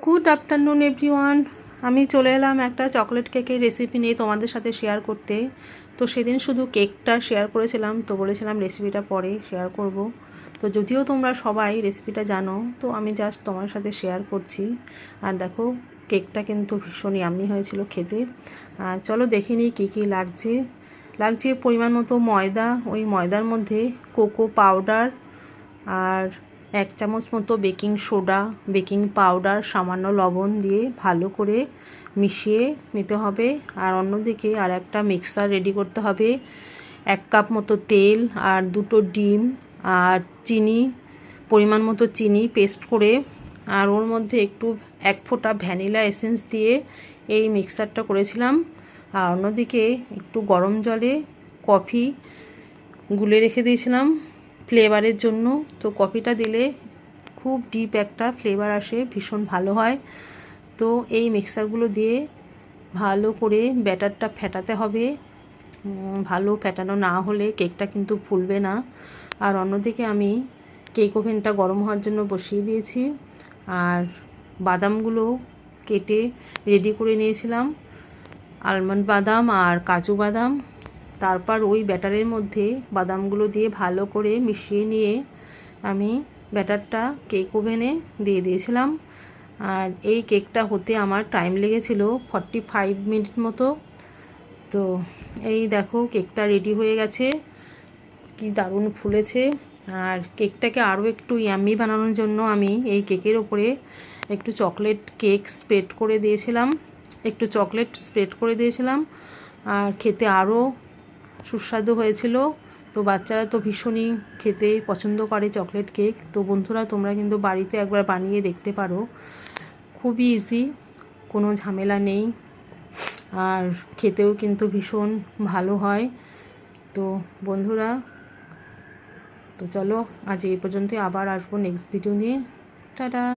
Good afternoon everyone. আমি চলে এলাম একটা চকলেট কেকের রেসিপি নিয়ে তোমাদের সাথে শেয়ার করতে। তো সেদিন শুধু কেকটা শেয়ার করেছিলাম, তো বলেছিলাম রেসিপিটা পরে শেয়ার করব। তো যদিও তোমরা সবাই রেসিপিটা জানো, তো আমি জাস্ট তোমার সাথে শেয়ার করছি। আর দেখো, কেকটা কিন্তু ভীষণ ইয়াম্মি হয়েছিল খেতে। আর চলো দেখে নিই কী কী লাগছে পরিমাণ মতো ময়দা, ওই ময়দার মধ্যে কোকো পাউডার আর 1 চামচ মতো বেকিং সোডা, বেকিং পাউডার, সামান্য লবণ দিয়ে ভালো করে মিশিয়ে নিতে হবে। আর অন্যদিকে আর একটা মিক্সার রেডি করতে হবে। 1 কাপ মতো তেল আর 2টো ডিম আর চিনি, পরিমাণ মতো চিনি পেস্ট করে, আর ওর মধ্যে একটু 1 ফোঁটা ভ্যানিলা এসেন্স দিয়ে এই মিক্সারটা করেছিলাম। আর অন্যদিকে একটু গরম জলে কফি গুলে রেখে দিয়েছিলাম ফ্লেভারের জন্য। তো কফিটা দিলে খুব ডিপ একটা ফ্লেভার আসে, ভীষণ ভালো হয়। তো এই মিক্সারগুলো দিয়ে ভালো করে ব্যাটারটা ফেটাতে হবে। ভালো ফেটানো না হলে কেকটা কিন্তু ফুলবে না। আর অন্যদিকে আমি কেক ওভেনটা গরম হওয়ার জন্য বসিয়ে দিয়েছি। আর বাদামগুলো কেটে রেডি করে নিয়েছিলাম, আলমন্ড বাদাম আর কাজু বাদাম। তারপর ওই ব্যাটারের মধ্যে বাদামগুলো দিয়ে ভালো করে মিশিয়ে নিয়ে আমি ব্যাটারটা কেক ওভেনে দিয়ে দিয়েছিলাম। আর এই কেকটা হতে আমার টাইম লেগেছিল 45 মিনিট মতো। তো এই দেখো, কেকটা রেডি হয়ে গেছে, কি দারুণ ফুলেছে। আর কেকটাকে আরও একটু ইয়াম্মি বানানোর জন্য আমি এই কেকের ওপরে একটু চকলেট স্প্রেড করে দিয়েছিলাম। আর খেতে আরও সুস্বাদু হয়েছিল। তো বাচ্চারা তো ভীষণই খেতে পছন্দ করে চকলেট কেক। তো বন্ধুরা, তোমরা কিন্তু বাড়িতে একবার বানিয়ে দেখতে পারো, খুবই ইজি, কোনো ঝামেলা নেই। আর খেতেও কিন্তু ভীষণ ভালো হয়। তো বন্ধুরা, তো চলো আজ এই পর্যন্তই, আবার আসবো নেক্সট ভিডিও নিয়ে। টাটা।